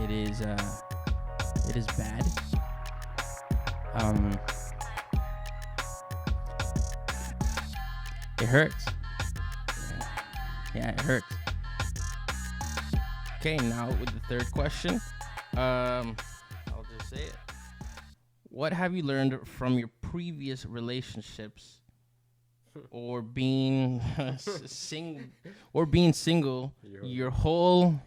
It is bad. It hurts. Yeah, it hurts. Okay, now with the third question. I'll just say it. What have you learned from your previous relationships, or being single your whole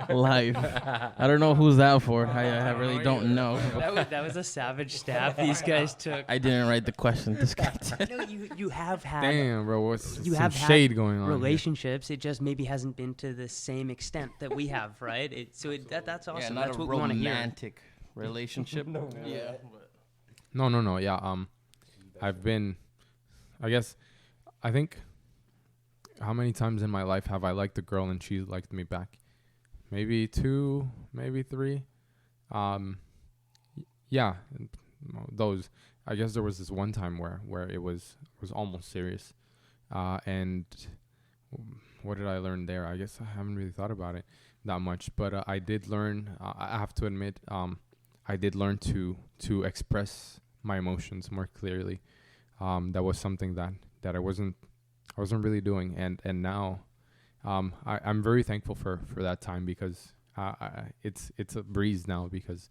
life? I don't know who's that for. I really don't know. That was a savage stab these guys took. I didn't write the question. This guy did. No, you have had Damn, bro, what's you some have shade had going on? relationships. It just maybe hasn't been to the same extent that we have, right? That's awesome. Yeah, not That's a what we want to hear. romantic relationship. Yeah. No, yeah. I've been, I think, how many times in my life have I liked a girl and she liked me back? Maybe 2, maybe 3. Yeah, those. I guess there was this one time where it was almost serious. And what did I learn there? I guess I haven't really thought about it that much, but I did learn. I have to admit, I did learn to express my emotions more clearly. That was something that I wasn't really doing, and now I'm very thankful for that time, because it's a breeze now, because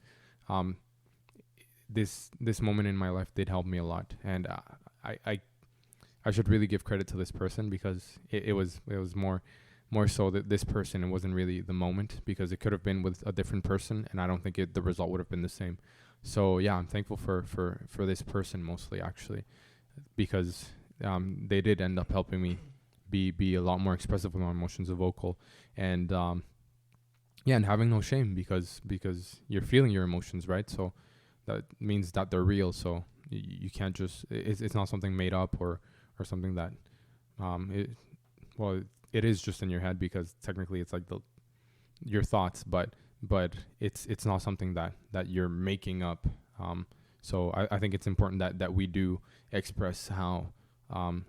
this moment in my life did help me a lot, and I should really give credit to this person, because it was more so that this person, it wasn't really the moment, because it could have been with a different person, and I don't think the result would have been the same. So yeah, I'm thankful for this person mostly, actually, because they did end up helping me be a lot more expressive with my emotions, vocal, and and having no shame, because you're feeling your emotions, right? So that means that they're real. So you can't just, it's not something made up or something that it is just in your head, because technically it's like your thoughts, but it's not something that you're making up. So I think it's important that we do express how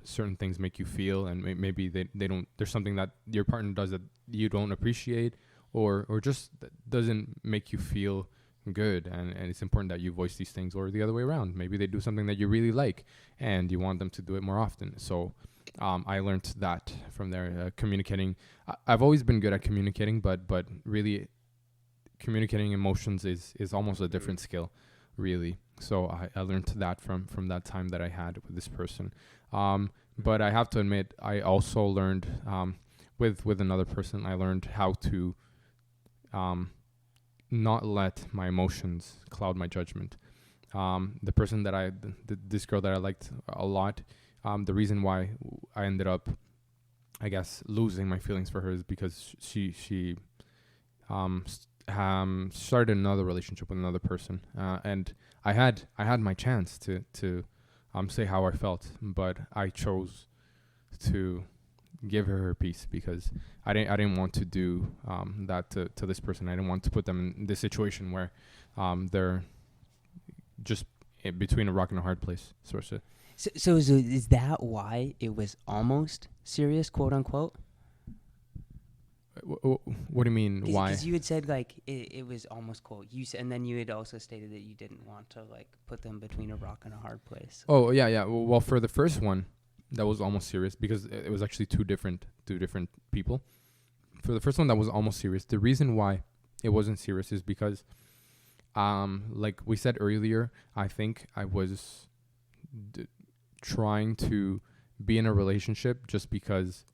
certain things make you feel, and maybe they don't, there's something that your partner does that you don't appreciate, or just doesn't make you feel good, and it's important that you voice these things, or the other way around. Maybe they do something that you really like and you want them to do it more often. So I learned that from there. Communicating, I've always been good at communicating, but really communicating emotions is almost a different skill, really. So I learned that from that time that I had with this person. But I have to admit, I also learned with another person, I learned how to not let my emotions cloud my judgment. The person that this girl that I liked a lot, the reason why I ended up, I guess, losing my feelings for her is because she started another relationship with another person, and I had my chance to say how I felt, but I chose to give her peace, because I didn't want to do that to this person. I didn't want to put them in this situation where they're just between a rock and a hard place, sort of. So is that why it was almost serious, quote unquote? What do you mean? Why? Because you had said like it was almost quote. And then you had also stated that you didn't want to like put them between a rock and a hard place. Oh yeah. Well, for the first one, that was almost serious, because it was actually two different people. For the first one, that was almost serious. The reason why it wasn't serious is because, like we said earlier, I think I was trying to be in a relationship just because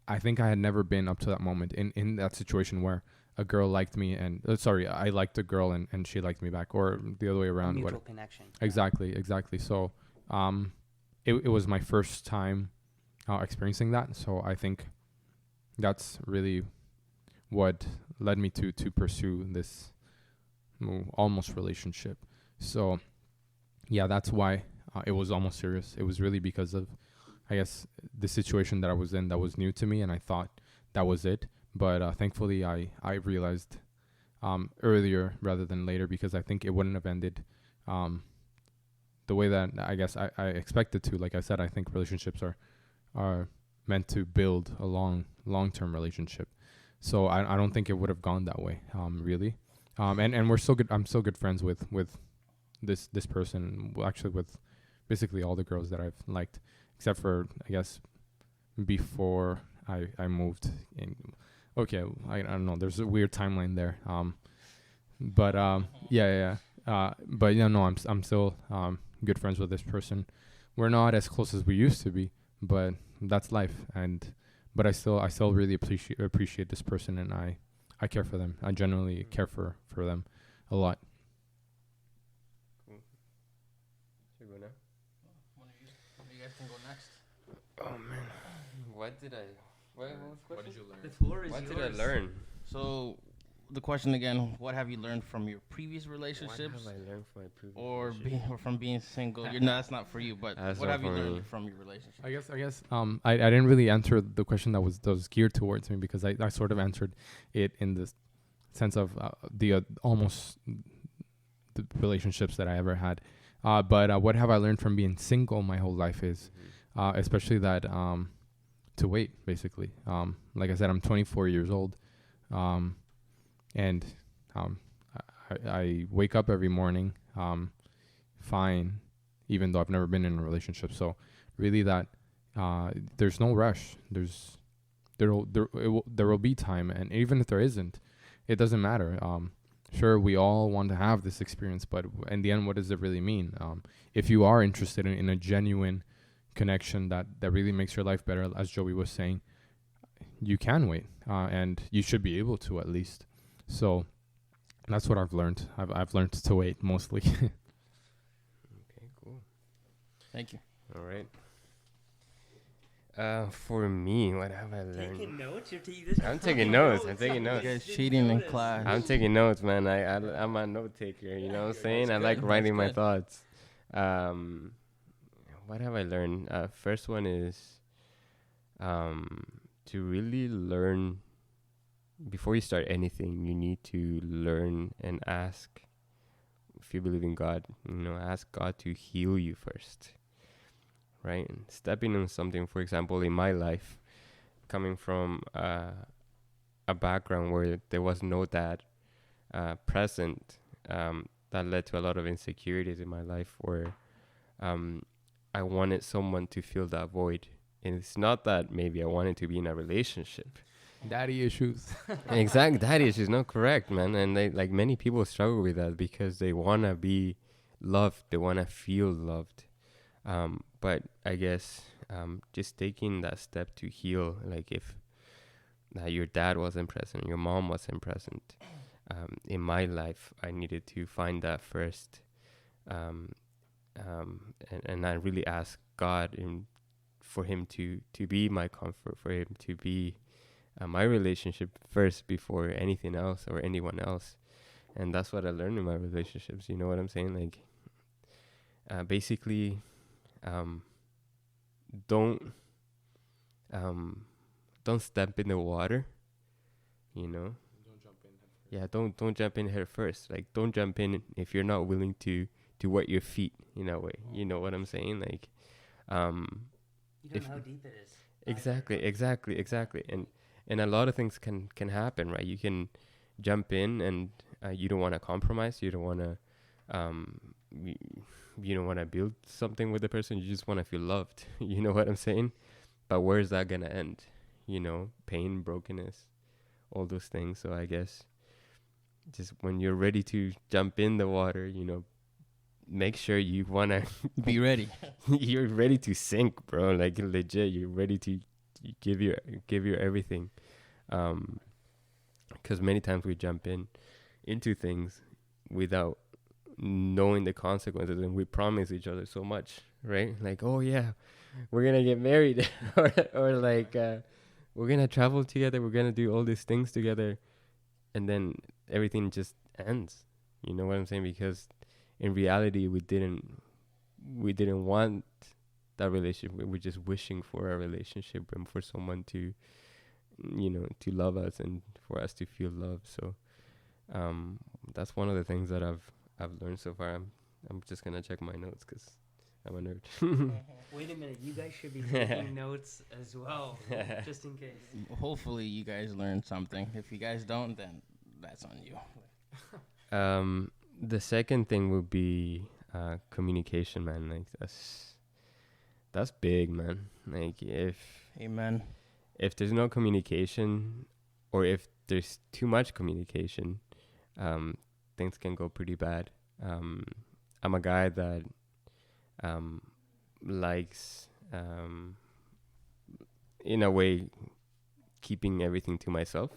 I think I had never been up to that moment in that situation where a girl liked me and I liked a girl and she liked me back, or the other way around. Mutual connection. Exactly. So it was my first time experiencing that. So I think that's really what led me to pursue this almost relationship. So yeah, that's why it was almost serious. It was really because of, I guess, the situation that I was in that was new to me, and I thought that was it. But thankfully, I realized earlier rather than later, because I think it wouldn't have ended the way that I guess I expected to. Like I said, I think relationships are meant to build a long-term relationship. So I don't think it would have gone that way, really. And we're still good. I'm still good friends with this person. Well, actually, with basically all the girls that I've liked, except for, I guess, before I moved in. Okay, I don't know. There's a weird timeline there. But yeah. But yeah, no, I'm still good friends with this person. We're not as close as we used to be, but that's life. But I still really appreciate this person, and I care for them. I genuinely care for them a lot. Cool. Should we go now? One of you guys can go next. Oh man, what did I? What did you learn? The floor is What yours. did I learn? So, the question again: what have you learned from your previous What relationships, have I learned from my previous or relationship? or from being single? That's not for you. But That's what not have you for learned me. from your relationship? I guess I didn't really answer the question that was geared towards me, because I sort of answered it in the sense of the almost the relationships that I ever had. But what have I learned from being single my whole life is especially that to wait, basically. Like I said, I'm 24 years old, and I wake up every morning fine, even though I've never been in a relationship. So really, that there's no rush. There will be time, and even if there isn't, it doesn't matter. Sure, we all want to have this experience, but in the end, what does it really mean? If you are interested in a genuine connection that really makes your life better, as Joey was saying, you can wait, and you should be able to, at least. So that's what I've learned. I've learned to wait mostly. Okay, cool. Thank you. All right. For me, what have I learned? Taking notes? I'm taking notes. I'm taking You notes. guys cheating in class. I'm taking notes, man. I'm a note taker. You know what I'm saying? I like good. writing my That's thoughts. What have I learned? First one is to really learn. Before you start anything, you need to learn and ask. If you believe in God, ask God to heal you first. Right? And stepping in something, for example, in my life, coming from a background where there was no dad present, that led to a lot of insecurities in my life, where I wanted someone to fill that void. And it's not that maybe I wanted to be in a relationship. Daddy issues. Exactly, that is not correct, man. And like many people struggle with that because they want to be loved, they want to feel loved. But I guess just taking that step to heal, like if your dad wasn't present, your mom wasn't present in my life, I needed to find that first. And I really asked God for him to be my comfort, for him to be my relationship first before anything else or anyone else. And that's what I learned in my relationships. You know what I'm saying? Like, basically, don't step in the water, Don't jump in head first. Yeah, don't jump in head first. Like, don't jump in if you're not willing to wet your feet in a way. You know what I'm saying? Like, You don't know how deep it is. Exactly. And a lot of things can happen, right? You can jump in and you don't want to compromise. You don't want to you don't want to build something with the person. You just want to feel loved. You know what I'm saying? But where's that gonna end? Pain, brokenness, all those things. So I guess just when you're ready to jump in the water, make sure you wanna Be ready. you're ready to sink, bro. Like, legit, you're ready to give your everything. 'Cause many times we jump into things without knowing the consequences, and we promise each other so much, right? Like, oh yeah, we're gonna get married, or like we're gonna travel together, we're gonna do all these things together, and then everything just ends. You know what I'm saying? Because in reality, we didn't want that relationship. We were just wishing for a relationship and for someone to to love us and for us to feel love. So that's one of the things that I've learned so far. I'm just gonna check my notes because I'm a nerd. Wait a minute, you guys should be taking notes as well, just in case. Hopefully, you guys learned something. If you guys don't, then that's on you. The second thing would be communication, man. Like that's big, man. Like Amen. if there's no communication, or if there's too much communication, things can go pretty bad. I'm a guy that likes, in a way, keeping everything to myself.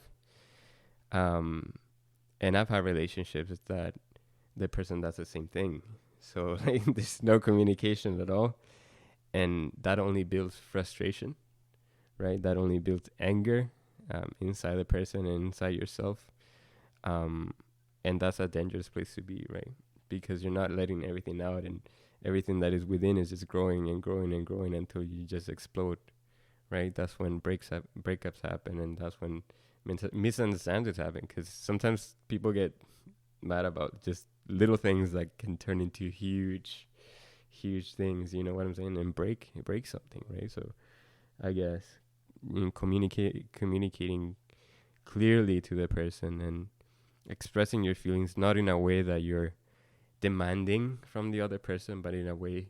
And I've had relationships that the person does the same thing. So like, there's no communication at all. And that only builds frustration, right? That only builds anger inside the person and inside yourself. And that's a dangerous place to be, right? Because you're not letting everything out, and everything that is within is just growing and growing and growing until you just explode, right? That's when breakups happen, and that's when misunderstandings happen, because sometimes people get mad about just little things that can turn into huge things, you know what I'm saying, and break something, right? So I guess communicating clearly to the person and expressing your feelings, not in a way that you're demanding from the other person, but in a way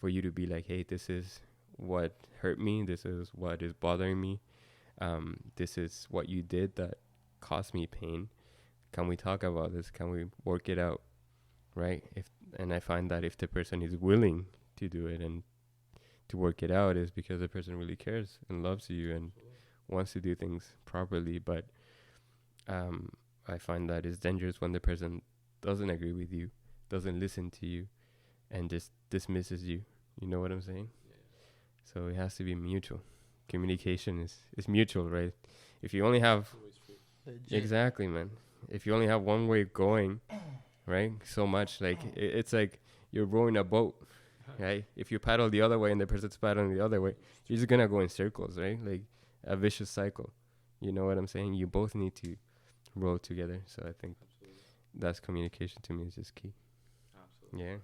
for you to be like, hey, this is what hurt me, this is what is bothering me, this is what you did that caused me pain. Can we talk about this? Can we work it out? Right? And I find that if the person is willing to do it and to work it out, is because the person really cares and loves you and wants to do things properly. But I find that it's dangerous when the person doesn't agree with you, doesn't listen to you, and just dismisses you. You know what I'm saying? Yeah. So it has to be mutual. Communication is mutual, right? If you only have... Exactly, man. If you only have one way going, right? So much, like, it's like you're rowing a boat, right? If you paddle the other way and the person's paddling the other way, you're just gonna go in circles, right? Like a vicious cycle. You know what I'm saying? You both need to row together. So I think that's communication to me is just key. Absolutely. Yeah.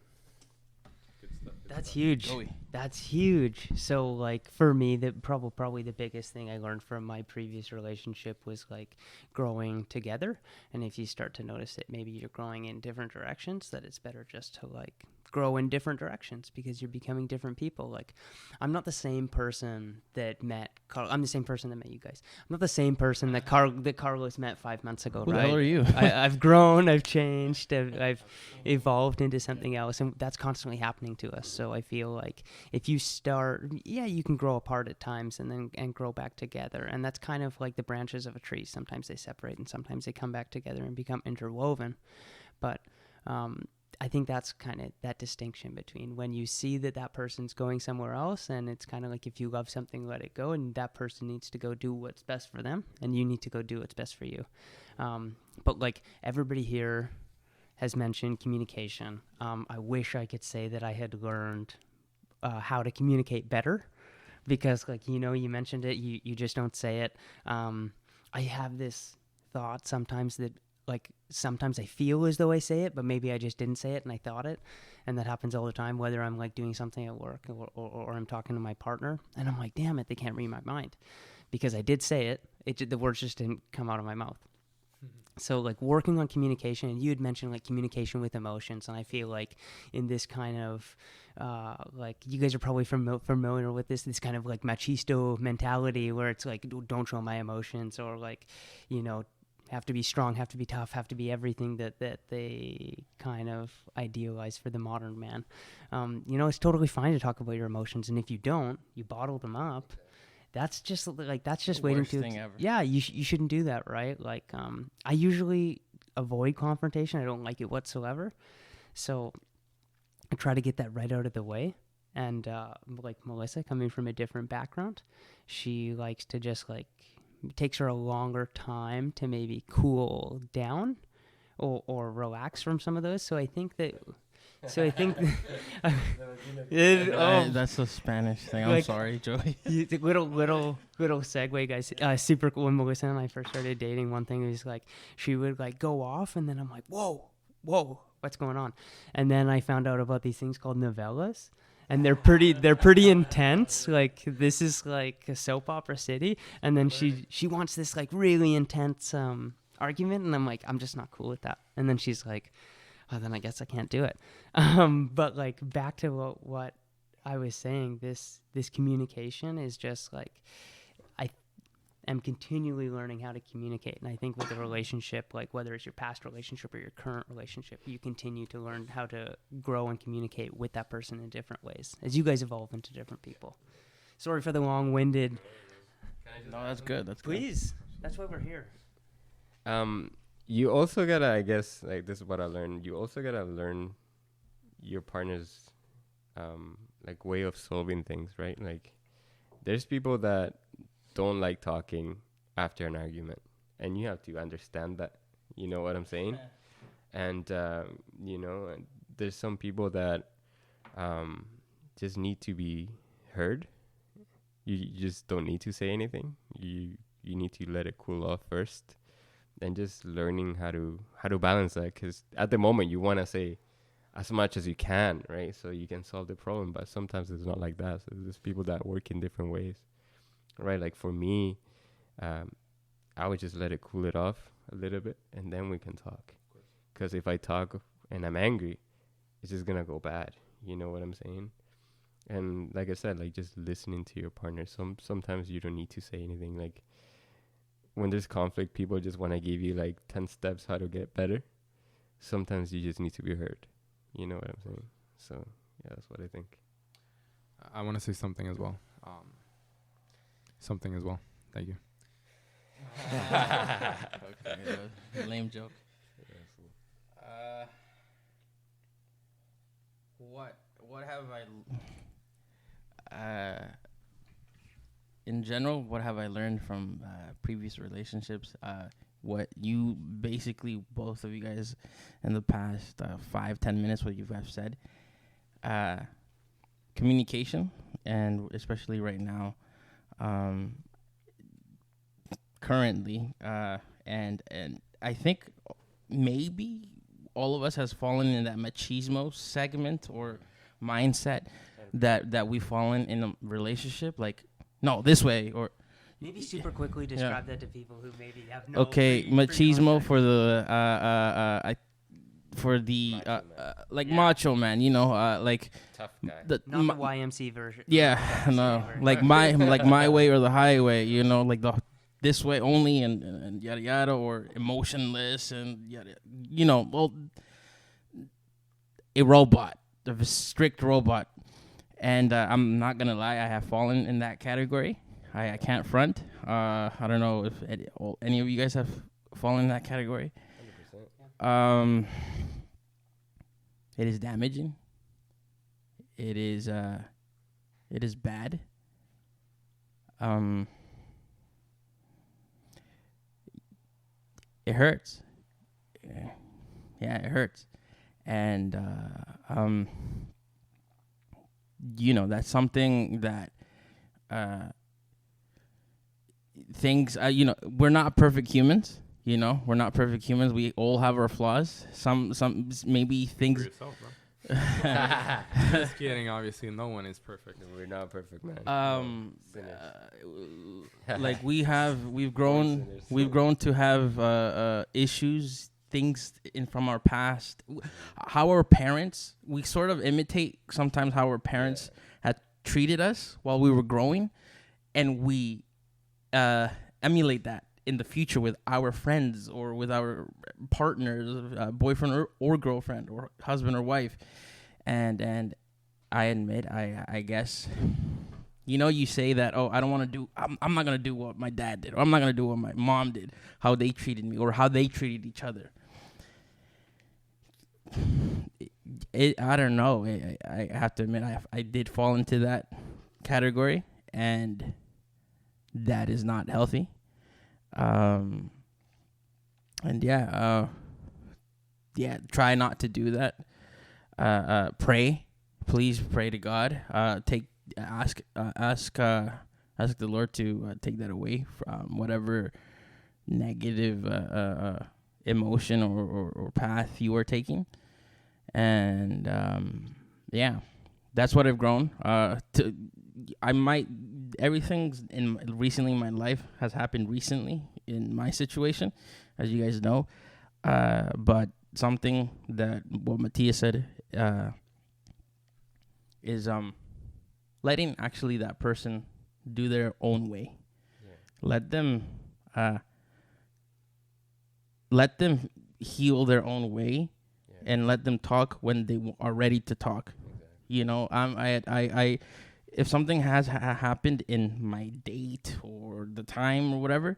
That's huge. Joey. That's huge. So like for me, the probably the biggest thing I learned from my previous relationship was like growing together. And if you start to notice that maybe you're growing in different directions, that it's better just to like grow in different directions, because you're becoming different people. Like I'm not the same person that met Carl. I'm the same person that met you guys. I'm not the same person that Carlos met 5 months ago. Who right? the hell are you? I've grown, I've changed, I've evolved into something else, and that's constantly happening to us. So I feel like if you start, you can grow apart at times and grow back together, and that's kind of like the branches of a tree. Sometimes they separate and sometimes they come back together and become interwoven. But I think that's kind of that distinction between when you see that person's going somewhere else, and it's kind of like if you love something, let it go, and that person needs to go do what's best for them, and you need to go do what's best for you. But like everybody here has mentioned communication. I wish I could say that I had learned how to communicate better, because like, you know, you mentioned it, you just don't say it. I have this thought sometimes that like sometimes I feel as though I say it, but maybe I just didn't say it and I thought it. And that happens all the time, whether I'm like doing something at work or I'm talking to my partner, and I'm like, damn it, they can't read my mind, because I did say it. The words just didn't come out of my mouth. So like working on communication, and you had mentioned like communication with emotions, and I feel like in this kind of like you guys are probably familiar with this kind of like machisto mentality, where it's like, don't show my emotions, or like, you know, have to be strong, have to be tough, have to be everything that they kind of idealize for the modern man. You know, it's totally fine to talk about your emotions, and if you don't, you bottle them up. That's just waiting to. Thing ever. Yeah, you shouldn't do that, right? Like, I usually avoid confrontation. I don't like it whatsoever. So I try to get that right out of the way. And like Melissa, coming from a different background, she likes to just like, it takes her a longer time to maybe cool down or relax from some of those. So I think that. That's a Spanish thing. I'm like, sorry, Joey. little segue, guys. Super cool. When Melissa and I first started dating, one thing was like she would like go off, and then I'm like, whoa, what's going on? And then I found out about these things called novellas. and they're pretty intense. Like this is like a soap opera city, and then she wants this like really intense argument, and I'm like, I'm just not cool with that. And then she's like, oh, then I guess I can't do it. But like back to what I was saying, this communication is just like, I am continually learning how to communicate. And I think with a relationship, like whether it's your past relationship or your current relationship, you continue to learn how to grow and communicate with that person in different ways as you guys evolve into different people. Sorry for the long-winded. No, that's good. That's Please, that's why we're here. You also gotta, I guess, like this is what I learned. You also gotta learn your partner's like way of solving things, right? Like there's people that don't like talking after an argument, and you have to understand that. You know what I'm saying? And you know, there's some people that just need to be heard. You just don't need to say anything. You need to let it cool off first, and just learning how to balance that. Because at the moment you want to say as much as you can, right? So you can solve the problem, but sometimes it's not like that. So there's people that work in different ways, right? Like for me, I would just let it cool it off a little bit, and then we can talk. Because if I talk and I'm angry, it's just gonna go bad. You know what I'm saying? And like I said, like just listening to your partner. Sometimes you don't need to say anything. Like when there's conflict, people just want to give you like 10 steps how to get better. Sometimes you just need to be heard. You know what I'm saying? So yeah, that's what I think. I want to say something as well. Thank you. Okay, lame joke. What have I in general, what have I learned from previous relationships? What you basically, both of you guys, in the past 5-10 minutes, what you guys said, communication, and especially right now, currently, and I think maybe all of us has fallen in that machismo segment or mindset that we've fallen in a relationship, like, no, this way, or Maybe super quickly describe that to people who maybe have no. okay, machismo for the like macho man, you know, like Tough guy. Not the YMC version. yeah, no, like my way or the highway, you know, like the this way only and yada yada, or emotionless and yada, you know, well, a robot, a strict robot. And I'm not gonna lie, I have fallen in that category. I can't front. I don't know if any of you guys have fallen in that category. 100%. It is damaging. It is bad. It hurts. Yeah, it hurts. And you know, that's something that things, you know, we're not perfect humans. You know, we're not perfect humans. We all have our flaws. Some maybe things. For yourself, bro. Just kidding. Obviously, no one is perfect. We're not perfect, man. Like we've grown to have issues, things from our past. How our parents, we sort of imitate sometimes how our parents had treated us while we were growing, and we emulate that in the future with our friends or with our partners, boyfriend or girlfriend or husband or wife. And I admit, I guess, you know, you say that, oh, I don't want to do, I'm not going to do what my dad did, or I'm not going to do what my mom did, how they treated me or how they treated each other. I don't know. I have to admit, I did fall into that category, and that is not healthy. And try not to do that. Pray, please pray to God. Ask the Lord to take that away from whatever negative emotion or path you are taking. And that's what I've grown. I might everything's recently in my life has happened recently in my situation, as you guys know. But something that what Matthias said is letting actually that person do their own way. Yeah. Let them heal their own way, Yeah. and let them talk when they are ready to talk. Exactly. You know, I if something has happened in my date or the time or whatever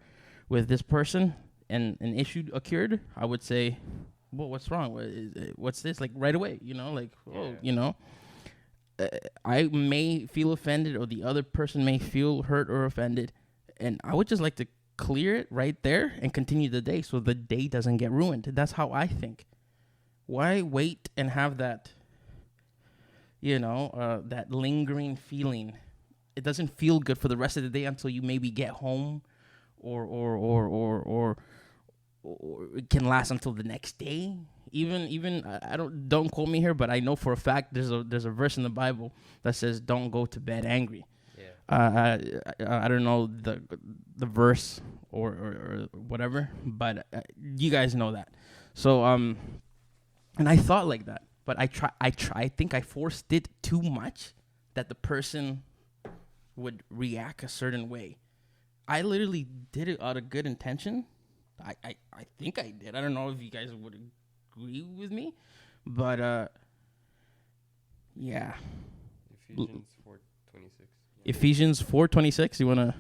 with this person and an issue occurred, I would say, well, what's wrong? What's this? Like right away, you know, like, oh, Yeah. you know, I may feel offended or the other person may feel hurt or offended. And I would just like to clear it right there and continue the day so the day doesn't get ruined. That's how I think. Why wait and have that, you know, that lingering feeling? It doesn't feel good for the rest of the day until you maybe get home, or it can last until the next day. Even I don't quote me here, but I know for a fact there's a verse in the Bible that says don't go to bed angry. Yeah. I don't know the verse or whatever, but you guys know that. So and I thought like that. But I think I forced it too much that the person would react a certain way. I literally did it out of good intention. I think I did. I don't know if you guys would agree with me, but yeah. Ephesians 4:26. Ephesians 4:26. You wanna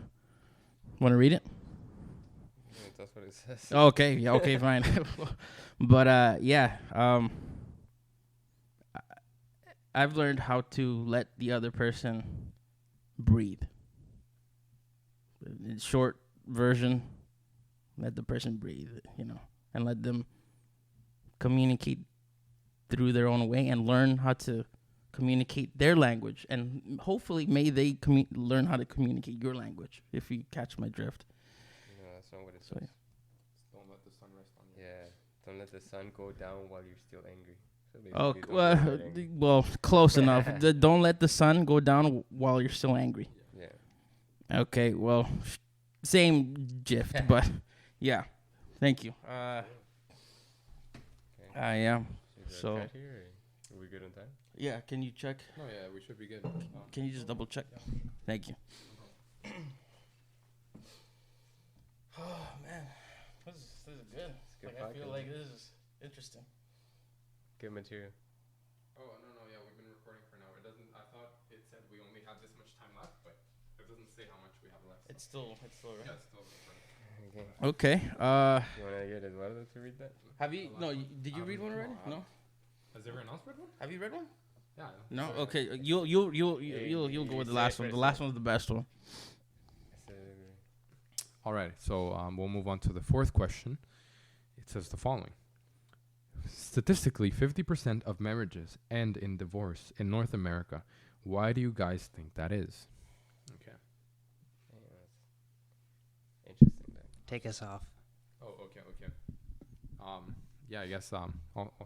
read it? Yeah, that's what it says. Okay. Yeah. Okay. Fine. But yeah. I've learned how to let the other person breathe. In short version, let the person breathe, you know, and let them communicate through their own way and learn how to communicate their language. And hopefully may they learn how to communicate your language, if you catch my drift. No, that's not what it So, says. Don't let the sun rest on you. Yeah. Don't let the sun go down while you're still angry. So Oh, basically, don't get angry. well, close enough. Don't let the sun go down while you're still angry. Yeah. Okay, well, same gift, but yeah. Thank you. Okay. Yeah. Is So- that here, or are we good on time? Yeah, can you check? No, yeah, we should be good. Can you just double check? Thank you. Oh, man. This is good. It's good I feel podcast. like this is interesting. Good material. Oh, no, yeah, we've been recording for an hour. It doesn't, I thought it said we only had this much time left, but it doesn't say how much we have left. It's still Yeah, right. it's still recording. Okay. Okay. You wanna get Eduardo to read that? Have you? No. Did you read one already? No. Has everyone else read one? Have you read one? Yeah. No. So, Okay. You'll go with the last one. The last one's the best one. All right, so we'll move on to the fourth question. It says the following. Statistically, 50% of marriages end in divorce in North America. Why do you guys think that is? Okay. Interesting. Take us off. Oh, okay. Yeah, I guess I'll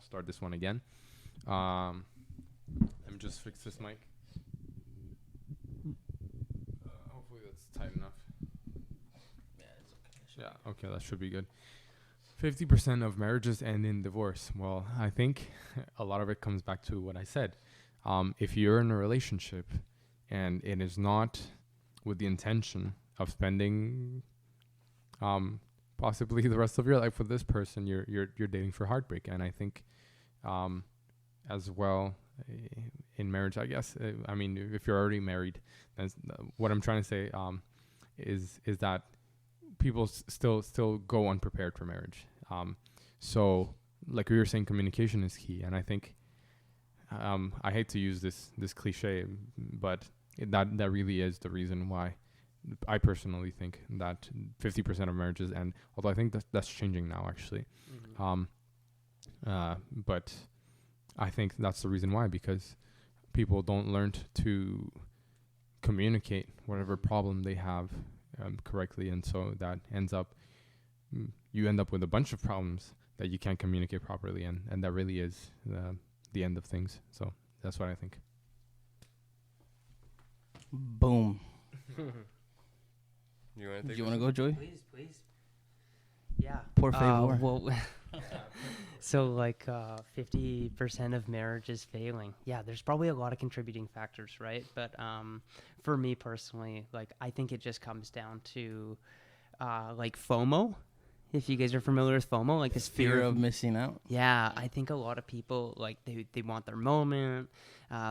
start this one again. Let me just fix this mic. Hopefully that's tight enough. Yeah, okay, that should be good. 50% of marriages end in divorce. Well, I think a lot of it comes back to what I said. If you're in a relationship and it is not with the intention of spending possibly the rest of your life with this person, you're dating for heartbreak. And I think as well in marriage, I guess, I mean, if you're already married, that's what I'm trying to say is that people still go unprepared for marriage. So like we were saying, communication is key. And I think, I hate to use this cliche, but that really is the reason why I personally think that 50% of marriages end, although I think that's changing now actually. But I think that's the reason why, because people don't learn to communicate whatever problem they have correctly, and so that ends up you end up with a bunch of problems that you can't communicate properly, and that really is the end of things. So that's what I think. Boom. You want to Do take you want to go, Joey? Please. Yeah. Por favor. Well, so like 50% of marriage is failing. Yeah, there's probably a lot of contributing factors, right? But for me personally, like I think it just comes down to like FOMO. If you guys are familiar with FOMO, like this Fear of missing out. Yeah, I think a lot of people like they want their moment.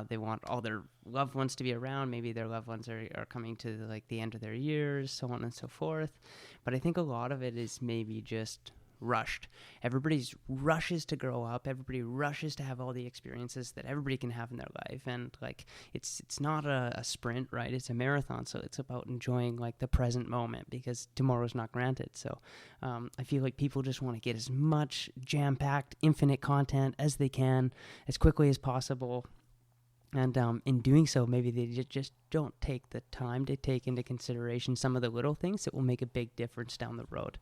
They want all their loved ones to be around. Maybe their loved ones are coming to like the end of their years, so on and so forth. But I think a lot of it is maybe just rushed. Everybody's rushes to grow up. Everybody rushes to have all the experiences that everybody can have in their life. And like it's not a sprint, right? It's a marathon. So it's about enjoying like the present moment because tomorrow's not granted. So I feel like people just want to get as much jam-packed, infinite content as they can as quickly as possible. And in doing so, maybe they just don't take the time to take into consideration some of the little things that will make a big difference down the road.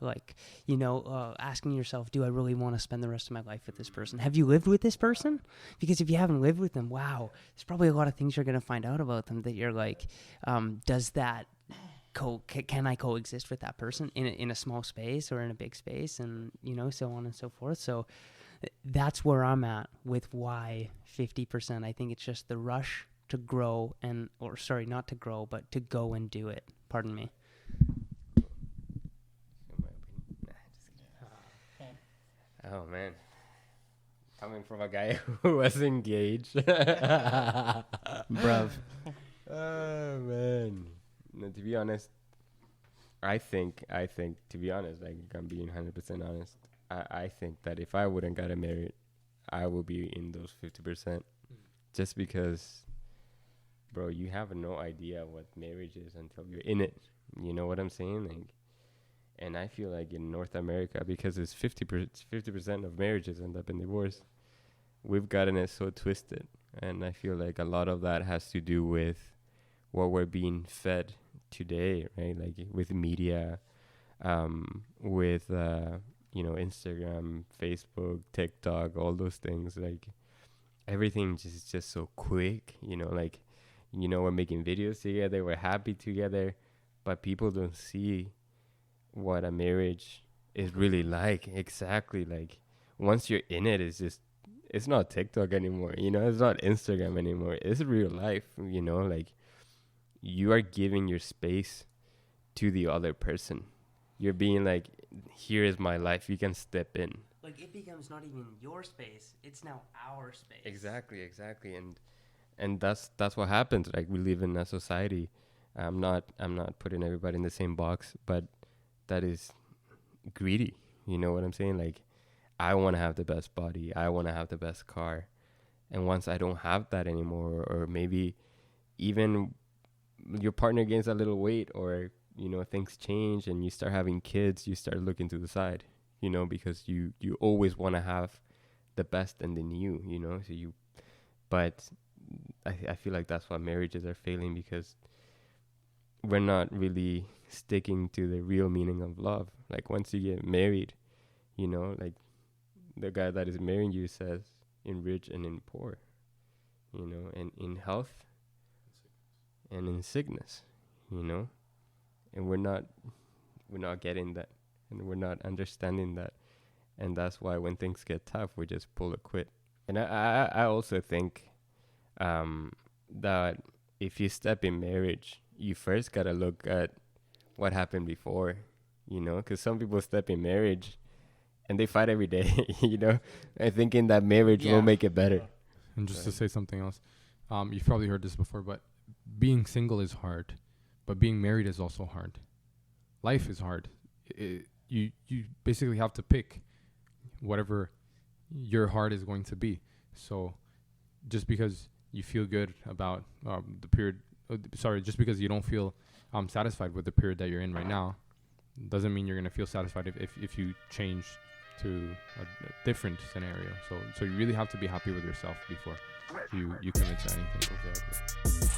Like, asking yourself, do I really want to spend the rest of my life with this person? Have you lived with this person? Because if you haven't lived with them, wow, there's probably a lot of things you're going to find out about them that you're like, does that can I coexist with that person in a small space or in a big space? And, so on and so forth. So that's where I'm at with why 50%. I think it's just the rush to grow not to grow, but to go and do it. Pardon me. Oh man, coming from a guy who was engaged. Bruv. Oh man. No, to be honest, I think to be honest, like I'm being 100% honest. I think that if I wouldn't get married, I will be in those 50%. Just because, bro, you have no idea what marriage is until you're in it. You know what I'm saying? Like, and I feel like in North America, because it's 50% of marriages end up in divorce, we've gotten it so twisted. And I feel like a lot of that has to do with what we're being fed today, right? Like with media, with Instagram, Facebook, TikTok, all those things. Like everything just so quick, we're making videos together, we're happy together, but people don't see what a marriage is really like. Exactly. Like once you're in it, it's not TikTok anymore, it's not Instagram anymore. It's real life, like you are giving your space to the other person. You're being like, here is my life. You can step in. Like it becomes not even your space. It's now our space. Exactly. And that's what happens. Like we live in a society. I'm not putting everybody in the same box, but that is greedy. You know what I'm saying? Like I want to have the best body. I want to have the best car. And once I don't have that anymore, or maybe even your partner gains a little weight, or things change and you start having kids, you start looking to the side, because you always want to have the best and the new, but I feel like that's why marriages are failing, because we're not really sticking to the real meaning of love. Like once you get married, like the guy that is marrying you says, in rich and in poor, and in health and in sickness, and we're not getting that, and we're not understanding that, and that's why when things get tough, we just pull a quit. And I also think that if you step in marriage, you first gotta look at what happened before, because some people step in marriage and they fight every day, and thinking that marriage will make it better. And just to say something else, you've probably heard this before, but being single is hard, but being married is also hard. Life is hard. You basically have to pick whatever your heart is going to be. So just because you feel good about the period, just because you don't feel satisfied with the period that you're in right now, doesn't mean you're going to feel satisfied if you change to a different scenario. So you really have to be happy with yourself before you commit to anything. Exactly.